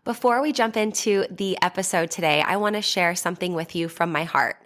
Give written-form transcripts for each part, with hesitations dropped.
Before we jump into the episode today, I want to share something with you from my heart.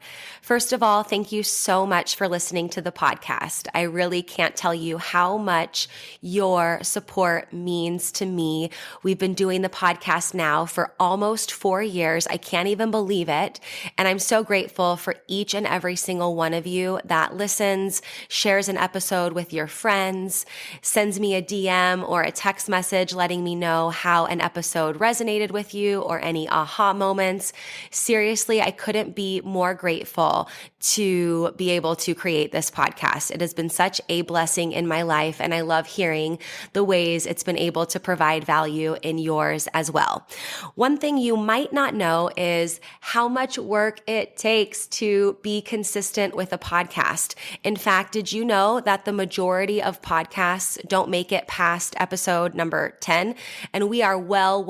First of all, thank you so much for listening to the podcast. I really can't tell you how much your support means to me. We've been doing the podcast now for almost 4 years. I can't even believe it. And I'm so grateful for each and every single one of you that listens, shares an episode with your friends, sends me a DM or a text message letting me know how an episode resonated with you or any aha moments. Seriously, I couldn't be more grateful to be able to create this podcast. It has been such a blessing in my life, and I love hearing the ways it's been able to provide value in yours as well. One thing you might not know is how much work it takes to be consistent with a podcast. In fact, did you know that the majority of podcasts don't make it past episode number 10? And we are well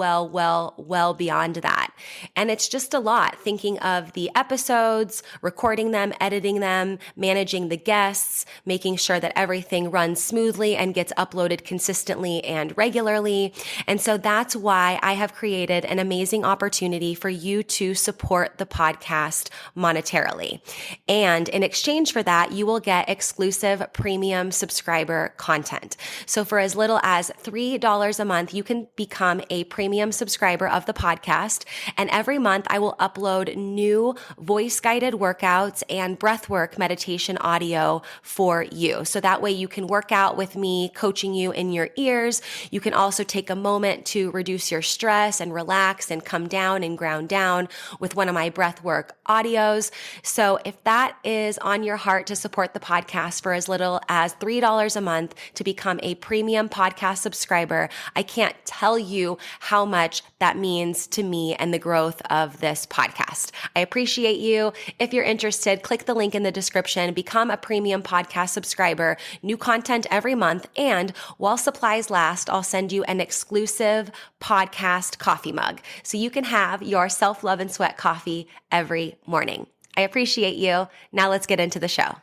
beyond that. And it's just a lot thinking of the episodes, recording them, editing them, managing the guests, making sure that everything runs smoothly and gets uploaded consistently and regularly. And so that's why I have created an amazing opportunity for you to support the podcast monetarily. And in exchange for that, you will get exclusive premium subscriber content. So for as little as $3 a month, you can become a premium subscriber of the podcast. And every month I will upload new voice-guided workouts and breathwork meditation audio for you. So that way you can work out with me, coaching you in your ears. You can also take a moment to reduce your stress and relax and come down and ground down with one of my breathwork audios. So if that is on your heart to support the podcast for as little as $3 a month to become a premium podcast subscriber, I can't tell you how much that means to me and the growth of this podcast. I appreciate you. If you're interested, click the link in the description, become a premium podcast subscriber, new content every month, and while supplies last, I'll send you an exclusive podcast coffee mug so you can have your self-love and sweat coffee every morning. I appreciate you. Now let's get into the show.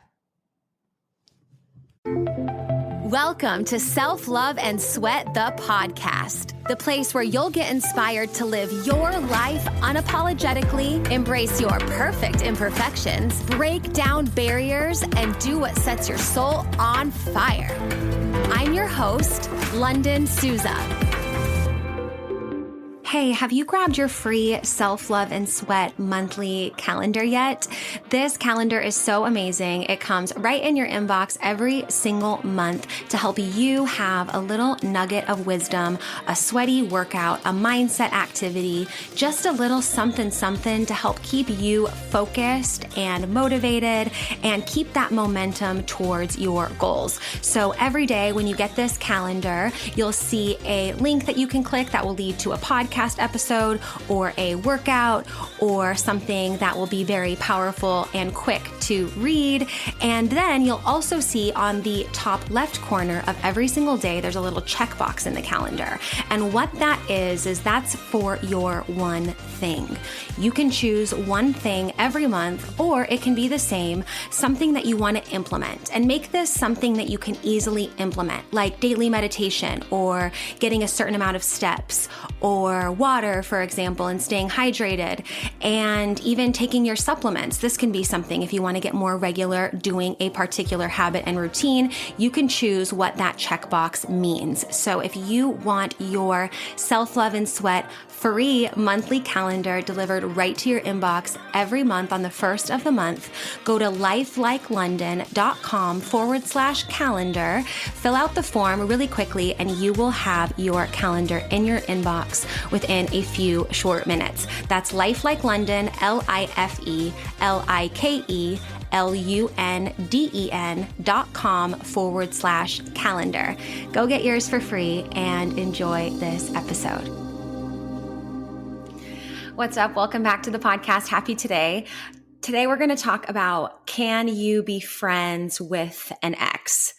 Welcome to Self-Love and Sweat, the podcast, the place where you'll get inspired to live your life unapologetically, embrace your perfect imperfections, break down barriers, and do what sets your soul on fire. I'm your host, London Souza. Hey, have you grabbed your free Self-Love and Sweat monthly calendar yet? This calendar is so amazing. It comes right in your inbox every single month to help you have a little nugget of wisdom, a sweaty workout, a mindset activity, just a little something to help keep you focused and motivated and keep that momentum towards your goals. So every day when you get this calendar, you'll see a link that you can click that will lead to a podcast episode or a workout or something that will be very powerful and quick to read. And then you'll also see on the top left corner of every single day, there's a little checkbox in the calendar. And what that is that's for your one thing. You can choose one thing every month, or it can be the same, something that you want to implement, and make this something that you can easily implement, like daily meditation or getting a certain amount of steps or water, for example, and staying hydrated, and even taking your supplements. This can be something if you want to get more regular doing a particular habit and routine, you can choose what that checkbox means. So if you want your Self-Love and Sweat free monthly calendar delivered right to your inbox every month on the first of the month, go to lifelikelondon.com/calendar, fill out the form really quickly, and you will have your calendar in your inbox within a few short minutes. That's lifelikelondon, lifelikelondon.com/calendar. Go get yours for free and enjoy this episode. What's up? Welcome back to the podcast. Happy today. Today we're going to talk about, can you be friends with an ex?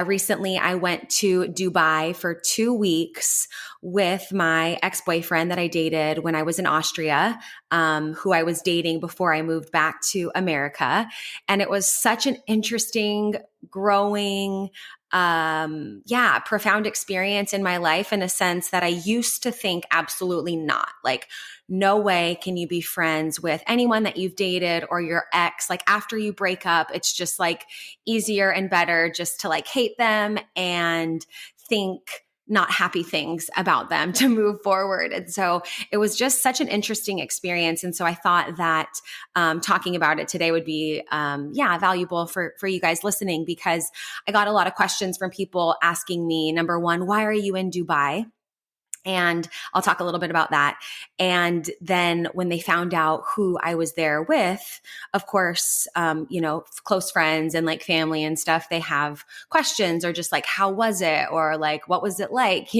Recently, I went to Dubai for 2 weeks with my ex-boyfriend that I dated when I was in Austria, who I was dating before I moved back to America. And it was such an interesting, growing, profound experience in my life in a sense that I used to think absolutely not. Like, no way can you be friends with anyone that you've dated or your ex. Like, after you break up, it's just like easier and better just to like hate them and think not happy things about them to move forward. And so it was just such an interesting experience. And so I thought that talking about it today would be, valuable for you guys listening, because I got a lot of questions from people asking me, number one, why are you in Dubai? And I'll talk a little bit about that. And then when they found out who I was there with, of course, close friends and like family and stuff, they have questions or just like, how was it? Or like, what was it like,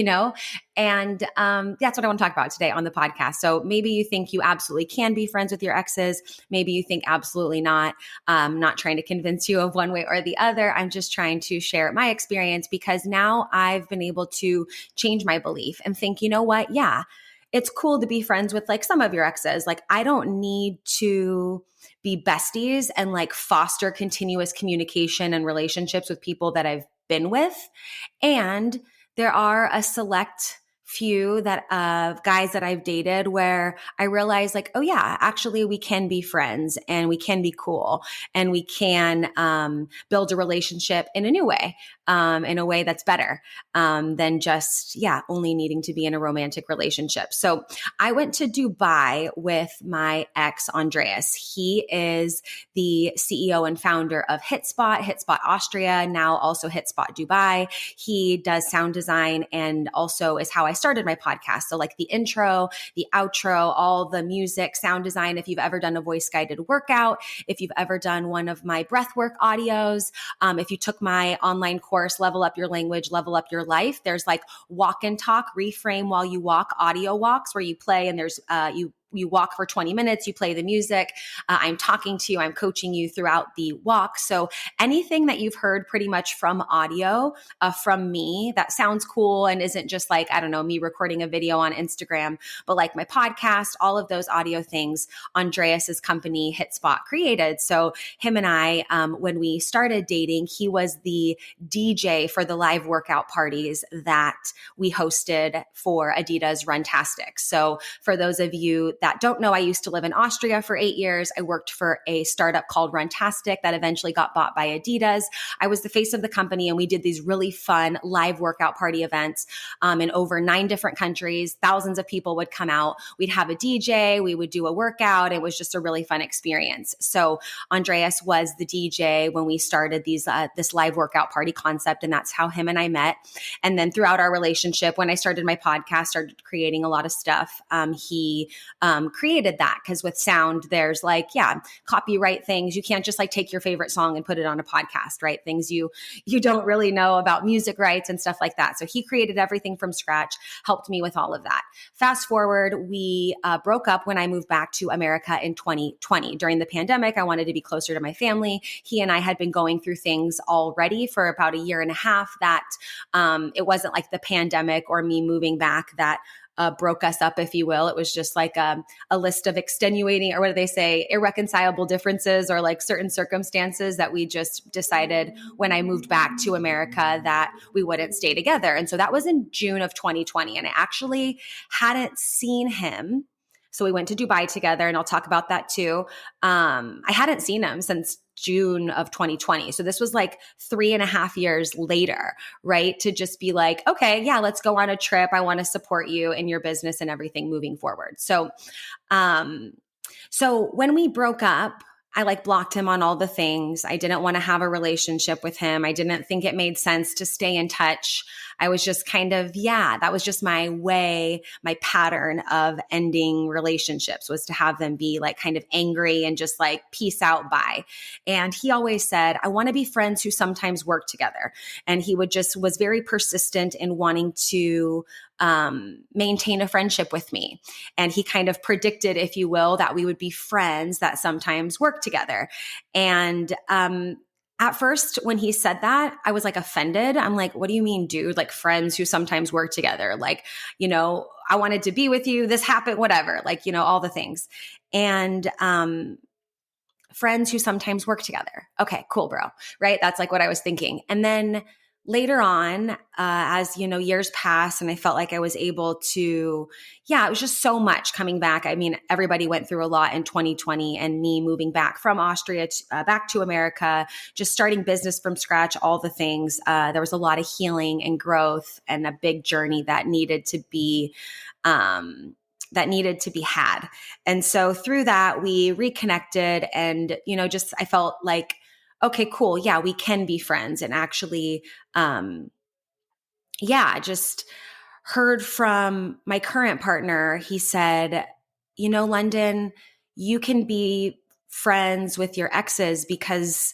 And that's what I want to talk about today on the podcast. So maybe you think you absolutely can be friends with your exes. Maybe you think absolutely not. I'm not trying to convince you of one way or the other. I'm just trying to share my experience, because now I've been able to change my belief and think, you know what? Yeah, it's cool to be friends with like some of your exes. Like, I don't need to be besties and like foster continuous communication and relationships with people that I've been with. And there are a select few that guys that I've dated where I realized like, oh yeah, actually we can be friends and we can be cool and we can build a relationship in a new way, in a way that's better than just, only needing to be in a romantic relationship. So I went to Dubai with my ex, Andreas. He is the CEO and founder of Hitspot Austria, now also Hitspot Dubai. He does sound design and also is how I started my podcast. So like the intro, the outro, all the music, sound design. If you've ever done a voice guided workout, if you've ever done one of my breathwork audios, if you took my online course, Level Up Your Language, Level Up Your Life, there's like walk and talk, reframe while you walk audio walks where you play and there's, you walk for 20 minutes, you play the music. I'm talking to you, I'm coaching you throughout the walk. So anything that you've heard pretty much from audio, from me that sounds cool and isn't just like, I don't know, me recording a video on Instagram, but like my podcast, all of those audio things, Andreas's company Hitspot created. So him and I, when we started dating, he was the DJ for the live workout parties that we hosted for Adidas Runtastic. So for those of you that don't know, I used to live in Austria for 8 years. I worked for a startup called Runtastic that eventually got bought by Adidas. I was the face of the company, and we did these really fun live workout party events in over 9 different countries. Thousands of people would come out. We'd have a DJ. We would do a workout. It was just a really fun experience. So Andreas was the DJ when we started this live workout party concept, and that's how him and I met. And then throughout our relationship, when I started my podcast, started creating a lot of stuff, he created that, because with sound, there's like, copyright things. You can't just like take your favorite song and put it on a podcast, right? Things you don't really know about music rights and stuff like that. So he created everything from scratch, helped me with all of that. Fast forward, we broke up when I moved back to America in 2020. During the pandemic, I wanted to be closer to my family. He and I had been going through things already for about a year and a half that it wasn't like the pandemic or me moving back that broke us up, if you will. It was just like a list of extenuating, or what do they say, irreconcilable differences, or like certain circumstances that we just decided when I moved back to America that we wouldn't stay together. And so that was in June of 2020. And I actually hadn't seen him. So we went to Dubai together, and I'll talk about that too. I hadn't seen him since June of 2020. So this was like 3.5 years later, right? To just be like, okay, yeah, let's go on a trip. I want to support you in your business and everything moving forward. So when we broke up, I like blocked him on all the things. I didn't want to have a relationship with him. I didn't think it made sense to stay in touch. I was just kind of, that was just my way, my pattern of ending relationships, was to have them be like kind of angry and just like peace out, bye. And he always said, I want to be friends who sometimes work together. And he was very persistent in wanting to maintain a friendship with me. And he kind of predicted, if you will, that we would be friends that sometimes work together. And at first, when he said that, I was like offended. I'm like, what do you mean, dude? Like, friends who sometimes work together? Like, I wanted to be with you. This happened, whatever, like, all the things. And friends who sometimes work together. Okay, cool, bro. Right? That's like what I was thinking. And then later on, as years passed and I felt like I was able to, it was just so much coming back. I mean, everybody went through a lot in 2020, and me moving back from Austria back to America, just starting business from scratch, all the things. There was a lot of healing and growth and a big journey that needed to be, had. And so through that, we reconnected, and, just, I felt like, okay, cool. Yeah, we can be friends. And actually, just heard from my current partner. He said, London, you can be friends with your exes because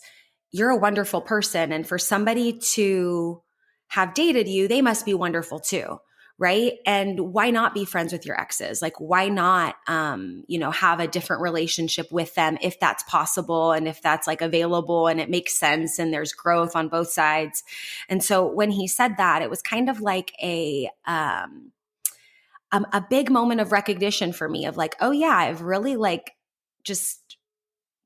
you're a wonderful person. And for somebody to have dated you, they must be wonderful too. Right. And why not be friends with your exes? Like, why not, have a different relationship with them if that's possible and if that's like available and it makes sense and there's growth on both sides. And so when he said that, it was kind of like a big moment of recognition for me of like, oh yeah, I've really like just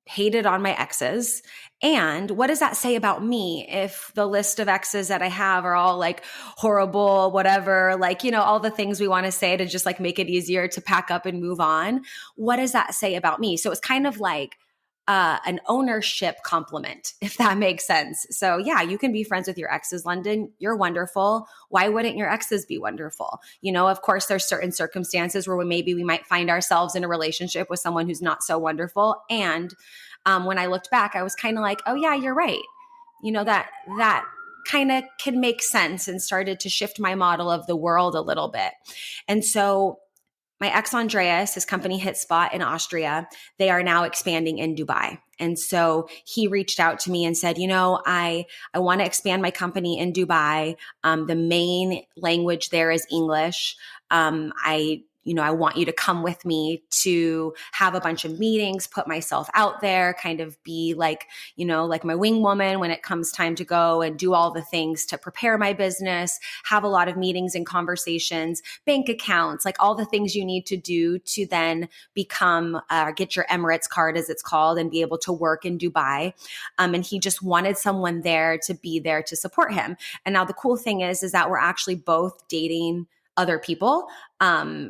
hated on my exes. And what does that say about me if the list of exes that I have are all like horrible, whatever, like, all the things we want to say to just like make it easier to pack up and move on? What does that say about me? So it's kind of like an ownership compliment, if that makes sense. So yeah, you can be friends with your exes, London. You're wonderful. Why wouldn't your exes be wonderful? Of course, there's certain circumstances where maybe we might find ourselves in a relationship with someone who's not so wonderful. And when I looked back, I was kind of like, oh yeah, you're right. That kind of can make sense, and started to shift my model of the world a little bit. And so my ex Andreas, his company HitSpot in Austria, they are now expanding in Dubai. And so he reached out to me and said, I want to expand my company in Dubai. The main language there is English. I want you to come with me to have a bunch of meetings, put myself out there, kind of be like, like my wing woman when it comes time to go and do all the things to prepare my business, have a lot of meetings and conversations, bank accounts, like all the things you need to do to then become, get your Emirates card as it's called, and be able to work in Dubai. And he just wanted someone there to be there to support him. And now the cool thing is that we're actually both dating other people.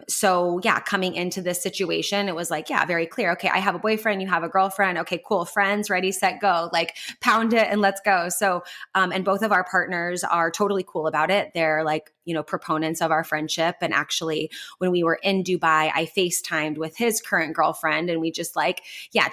So yeah, coming into this situation, it was like, yeah, very clear. Okay, I have a boyfriend, you have a girlfriend. Okay, cool. Friends, ready, set, go. Like pound it and let's go. So, and both of our partners are totally cool about it. They're like, proponents of our friendship. And actually, when we were in Dubai, I FaceTimed with his current girlfriend, and we just like,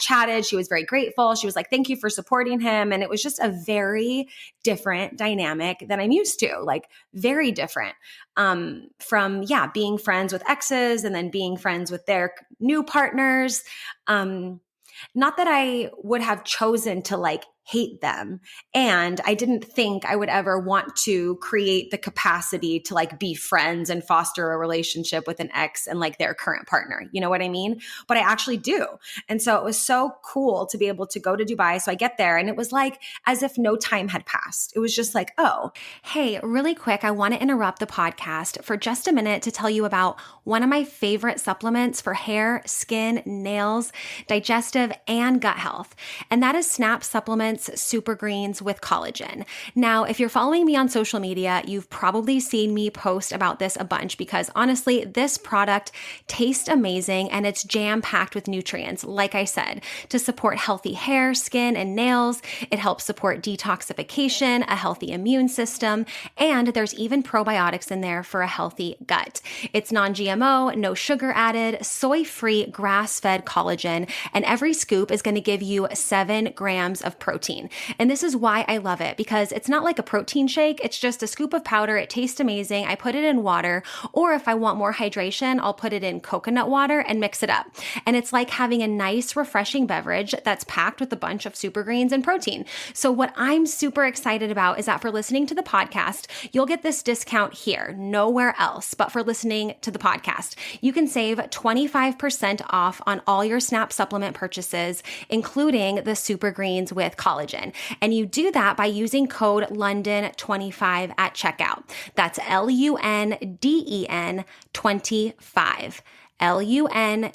chatted. She was very grateful. She was like, thank you for supporting him. And it was just a very different dynamic than I'm used to, like very different. From being friends with exes and then being friends with their new partners. Not that I would have chosen to like hate them. And I didn't think I would ever want to create the capacity to like be friends and foster a relationship with an ex and like their current partner. You know what I mean? But I actually do. And so it was so cool to be able to go to Dubai. So I get there and it was like as if no time had passed. It was just like, oh, hey, really quick, I want to interrupt the podcast for just a minute to tell you about one of my favorite supplements for hair, skin, nails, digestive, and gut health. And that is Snap Supplements Super Greens with collagen. Now, if you're following me on social media, you've probably seen me post about this a bunch because honestly, this product tastes amazing and it's jam-packed with nutrients, like I said, to support healthy hair, skin, and nails. It helps support detoxification, a healthy immune system, and there's even probiotics in there for a healthy gut. It's non-GMO, no sugar added, soy-free, grass-fed collagen, and every scoop is going to give you 7 grams of protein. And this is why I love it, because it's not like a protein shake. It's just a scoop of powder. It tastes amazing. I put it in water, or if I want more hydration, I'll put it in coconut water and mix it up. And it's like having a nice, refreshing beverage that's packed with a bunch of super greens and protein. So what I'm super excited about is that for listening to the podcast, you'll get this discount here, nowhere else, but for listening to the podcast. You can save 25% off on all your Snap supplement purchases, including the super greens with collagen. And you do that by using code London25 at checkout. That's LUNDEN 25. LUNDEN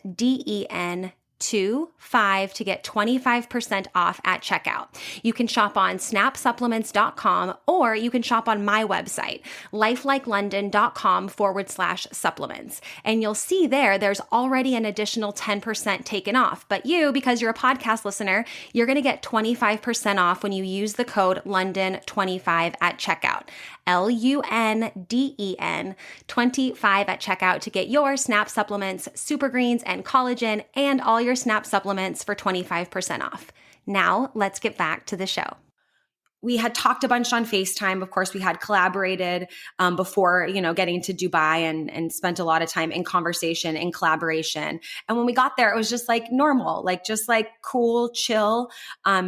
25 to get 25% off at checkout. You can shop on snapsupplements.com or you can shop on my website, lifelikelondon.com/supplements. And you'll see there's already an additional 10% taken off. But you, because you're a podcast listener, you're going to get 25% off when you use the code London25 at checkout. LUNDEN 25 at checkout to get your Snap Supplements, Super Greens, and Collagen, and all your Snap Supplements for 25% off. Now, let's get back to the show. We had talked a bunch on FaceTime. Of course, we had collaborated before, getting to Dubai and spent a lot of time in conversation, in collaboration. And when we got there, it was just like normal, like just like cool, chill,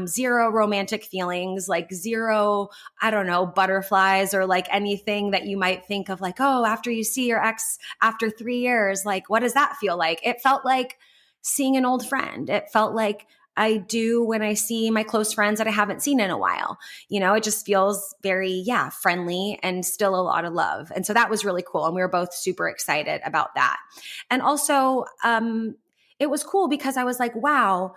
zero romantic feelings, like zero, I don't know, butterflies or like anything that you might think of like, oh, after you see your ex after 3 years, like, what does that feel like? It felt like seeing an old friend. It felt like I do when I see my close friends that I haven't seen in a while. It just feels very, friendly and still a lot of love. And so that was really cool. And we were both super excited about that. And also, it was cool because I was like, wow,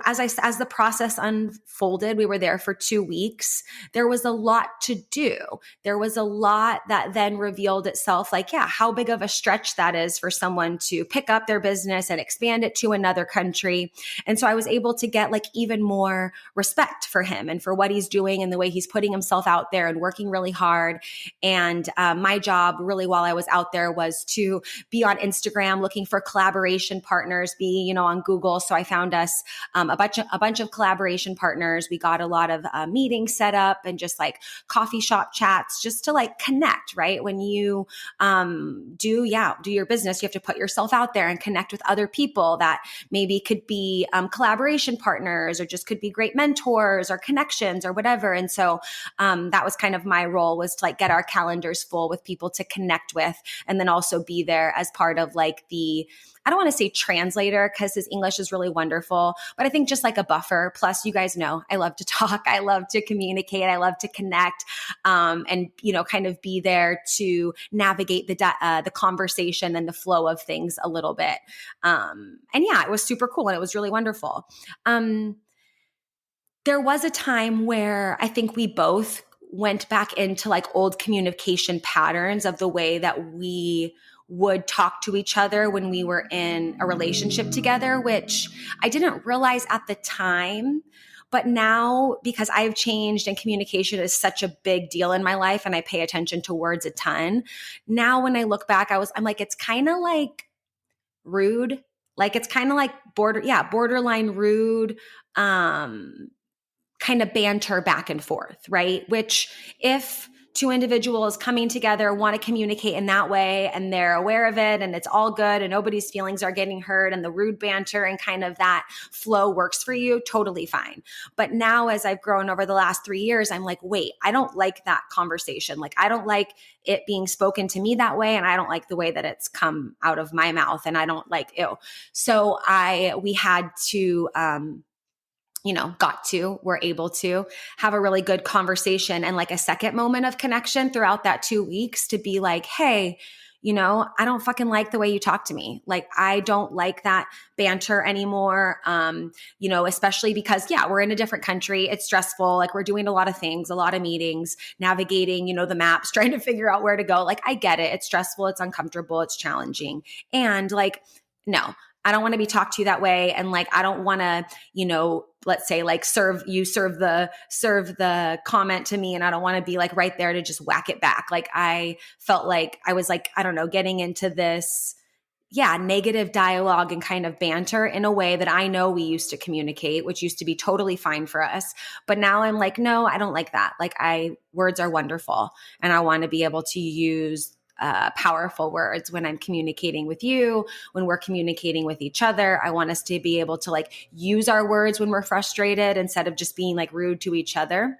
as the process unfolded, we were there for 2 weeks. There was a lot to do. There was a lot that then revealed itself like, how big of a stretch that is for someone to pick up their business and expand it to another country. And so I was able to get like even more respect for him and for what he's doing and the way he's putting himself out there and working really hard. And my job really while I was out there was to be on Instagram looking for collaboration partners, be, on Google. So I found us a bunch of collaboration partners. We got a lot of meetings set up and just like coffee shop chats just to like connect, right? When you do your business, you have to put yourself out there and connect with other people that maybe could be collaboration partners or just could be great mentors or connections or whatever. And so that was kind of my role, was to like get our calendars full with people to connect with, and then also be there as part of like I don't want to say translator because his English is really wonderful, but I think just like a buffer. Plus, you guys know I love to talk. I love to communicate. I love to connect, and kind of be there to navigate the conversation and the flow of things a little bit. It was super cool and it was really wonderful. There was a time where I think we both went back into like old communication patterns of the way that we would talk to each other when we were in a relationship together, which I didn't realize at the time. But now, because I've changed and communication is such a big deal in my life and I pay attention to words a ton. Now, when I look back, I'm like, it's kind of like rude. Like it's kind of like borderline rude, kind of banter back and forth, right? Which if two individuals coming together want to communicate in that way and they're aware of it and it's all good and nobody's feelings are getting hurt and the rude banter and kind of that flow works for you, totally fine. But now as I've grown over the last 3 years, I'm like, wait, I don't like that conversation. Like I don't like it being spoken to me that way. And I don't like the way that it's come out of my mouth. And I don't like, ew. So we had to, we're able to have a really good conversation and like a second moment of connection throughout that 2 weeks to be like, hey, I don't fucking like the way you talk to me. Like, I don't like that banter anymore. Especially because, we're in a different country. It's stressful. Like we're doing a lot of things, a lot of meetings, navigating, the maps, trying to figure out where to go. Like, I get it. It's stressful. It's uncomfortable. It's challenging. And like, no, I don't want to be talked to that way. And like, I don't want to, let's say like serve the comment to me. And I don't want to be like right there to just whack it back. Like I felt like I was like, I don't know, getting into this, negative dialogue and kind of banter in a way that I know we used to communicate, which used to be totally fine for us. But now I'm like, no, I don't like that. Like words are wonderful. And I want to be able to use powerful words when I'm communicating with you, when we're communicating with each other. I want us to be able to like use our words when we're frustrated instead of just being like rude to each other.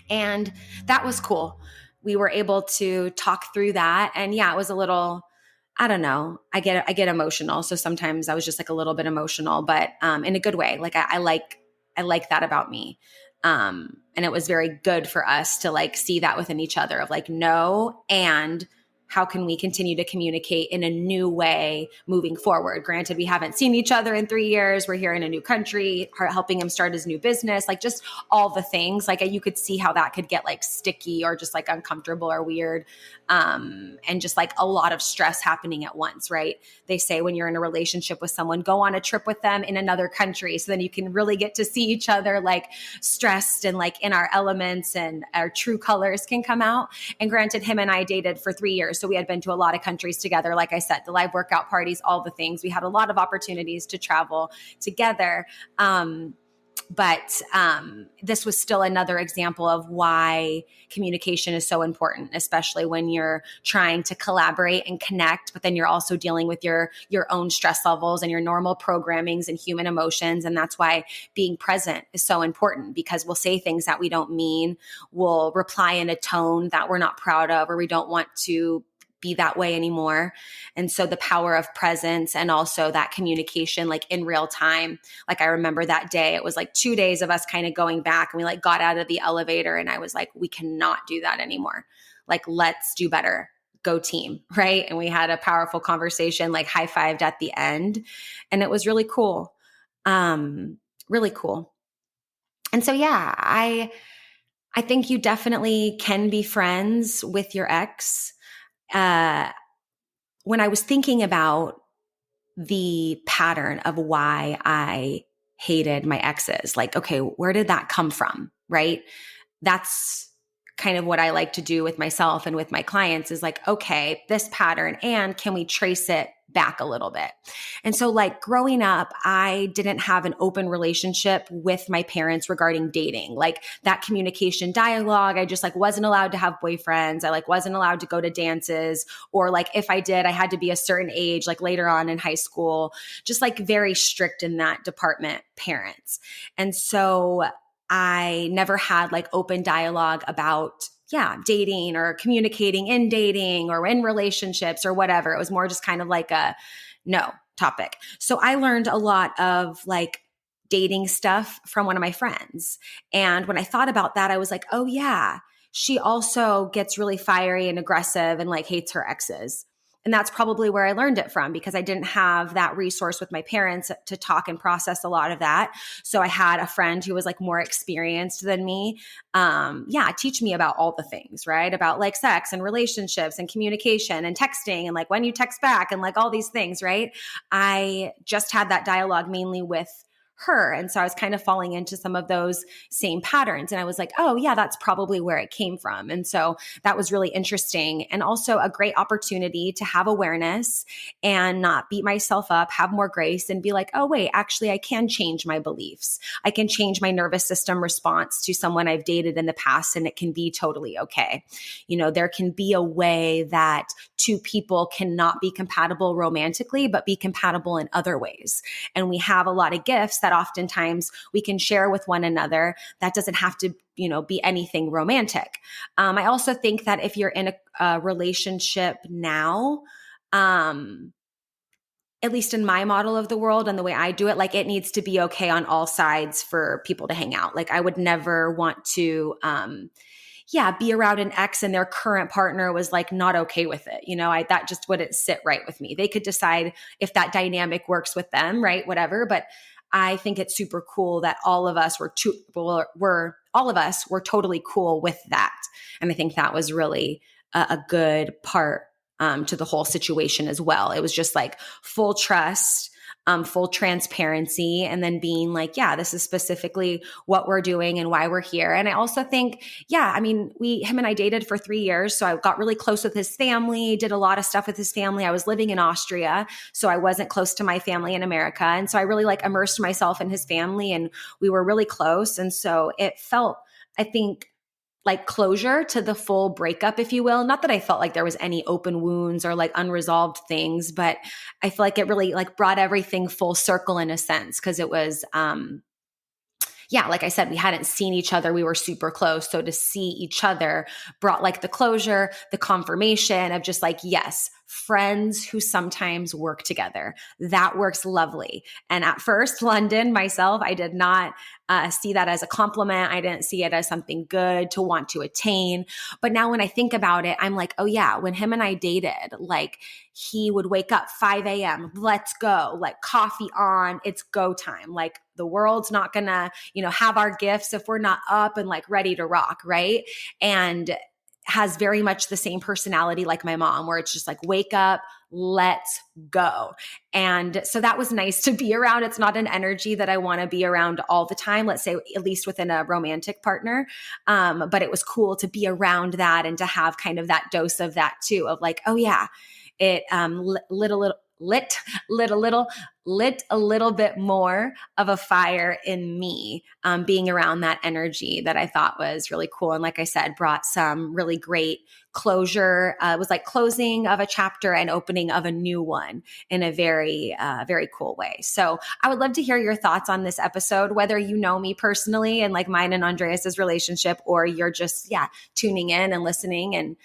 And that was cool. We were able to talk through that. And it was a little, I don't know. I get emotional. So sometimes I was just like a little bit emotional, but in a good way. Like I like that about me. And it was very good for us to like see that within each other of like, no, and how can we continue to communicate in a new way moving forward? Granted, we haven't seen each other in 3 years. We're here in a new country, helping him start his new business, like just all the things. Like you could see how that could get like sticky or just like uncomfortable or weird. And just like a lot of stress happening at once, right? They say when you're in a relationship with someone, go on a trip with them in another country. So then you can really get to see each other like stressed and like in our elements, and our true colors can come out. And granted, him and I dated for 3 years. So we had been to a lot of countries together. Like I said, the live workout parties, all the things. We had a lot of opportunities to travel together. But this was still another example of why communication is so important, especially when you're trying to collaborate and connect, but then you're also dealing with your own stress levels and your normal programmings and human emotions. And that's why being present is so important, because we'll say things that we don't mean. We'll reply in a tone that we're not proud of, or we don't want to be that way anymore. And so the power of presence and also that communication, like in real time. Like I remember that day, it was like 2 days of us kind of going back, and we like got out of the elevator, and I was like, we cannot do that anymore. Like, let's do better. Go team. Right. And we had a powerful conversation, like high-fived at the end. And it was really cool. Really cool. And so, yeah, I think you definitely can be friends with your ex. When I was thinking about the pattern of why I hated my exes, like, okay, where did that come from? Right? That's kind of what I like to do with myself and with my clients, is like, okay, this pattern, and can we trace it back a little bit? And so like growing up, I didn't have an open relationship with my parents regarding dating, like that communication dialogue. I just like wasn't allowed to have boyfriends. I like wasn't allowed to go to dances, or like if I did, I had to be a certain age, like later on in high school, just like very strict in that department, parents. And so I never had like open dialogue about, dating or communicating in dating or in relationships or whatever. It was more just kind of like a no topic. So I learned a lot of like dating stuff from one of my friends. And when I thought about that, I was like, oh yeah, she also gets really fiery and aggressive and like hates her exes. And that's probably where I learned it from, because I didn't have that resource with my parents to talk and process a lot of that. So I had a friend who was like more experienced than me. Teach me about all the things, right? About like sex and relationships and communication and texting and like when you text back and like all these things, right? I just had that dialogue mainly with her. And so I was kind of falling into some of those same patterns. And I was like, oh yeah, that's probably where it came from. And so that was really interesting, and also a great opportunity to have awareness and not beat myself up, have more grace, and be like, oh wait, actually I can change my beliefs. I can change my nervous system response to someone I've dated in the past, and it can be totally okay. You know, there can be a way that two people cannot be compatible romantically, but be compatible in other ways. And we have a lot of gifts that oftentimes we can share with one another. That doesn't have to, be anything romantic. I also think that if you're in a relationship now, at least in my model of the world and the way I do it, like it needs to be okay on all sides for people to hang out. Like I would never want to, be around an ex and their current partner was like not okay with it. That just wouldn't sit right with me. They could decide if that dynamic works with them, right? Whatever. But I think it's super cool that all of us were totally cool with that. And I think that was really a good part to the whole situation as well. It was just like full trust, full transparency, and then being like, yeah, this is specifically what we're doing and why we're here. And I also think, him and I dated for 3 years. So I got really close with his family, did a lot of stuff with his family. I was living in Austria, so I wasn't close to my family in America. And so I really like immersed myself in his family, and we were really close. And so it felt, I think, like closure to the full breakup, if you will. Not that I felt like there was any open wounds or like unresolved things, but I feel like it really like brought everything full circle in a sense. Cause it was, like I said, we hadn't seen each other. We were super close. So to see each other brought like the closure, the confirmation of just like, yes, friends who sometimes work together. That works lovely. And at first, London, myself, I did not see that as a compliment. I didn't see it as something good to want to attain. But now when I think about it, I'm like, oh yeah, when him and I dated, like he would wake up 5 a.m., let's go, like coffee on, it's go time. Like the world's not gonna, have our gifts if we're not up and like ready to rock, right? And has very much the same personality like my mom, where it's just like, wake up, let's go. And so that was nice to be around. It's not an energy that I want to be around all the time, let's say, at least within a romantic partner. But it was cool to be around that and to have kind of that dose of that too, of like, oh yeah, it lit a little bit more of a fire in me, being around that energy that I thought was really cool. And like I said, brought some really great closure. It was like closing of a chapter and opening of a new one in a very, very cool way. So I would love to hear your thoughts on this episode, whether you know me personally and like mine and Andreas's relationship, or you're just, tuning in and listening and,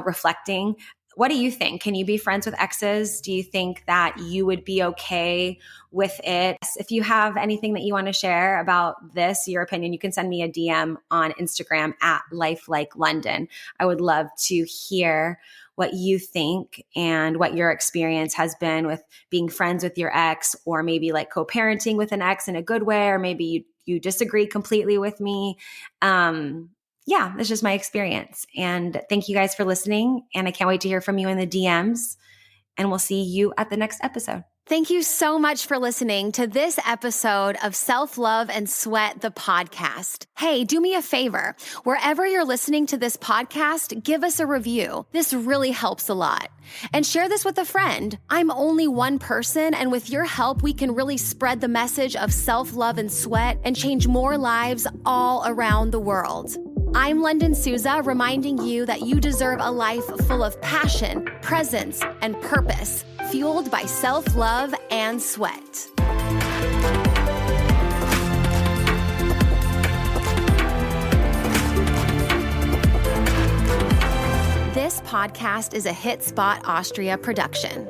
reflecting. What do you think? Can you be friends with exes? Do you think that you would be okay with it? If you have anything that you want to share about this, your opinion, you can send me a DM on Instagram at LifeLikeLondon. I would love to hear what you think and what your experience has been with being friends with your ex, or maybe like co-parenting with an ex in a good way, or maybe you disagree completely with me. That's just my experience. And thank you guys for listening. And I can't wait to hear from you in the DMs. And we'll see you at the next episode. Thank you so much for listening to this episode of Self-Love and Sweat, the podcast. Hey, do me a favor. Wherever you're listening to this podcast, give us a review. This really helps a lot. And share this with a friend. I'm only one person, and with your help, we can really spread the message of self-love and sweat and change more lives all around the world. I'm London Souza, reminding you that you deserve a life full of passion, presence, and purpose, fueled by self-love and sweat. This podcast is a Hit Spot Austria production.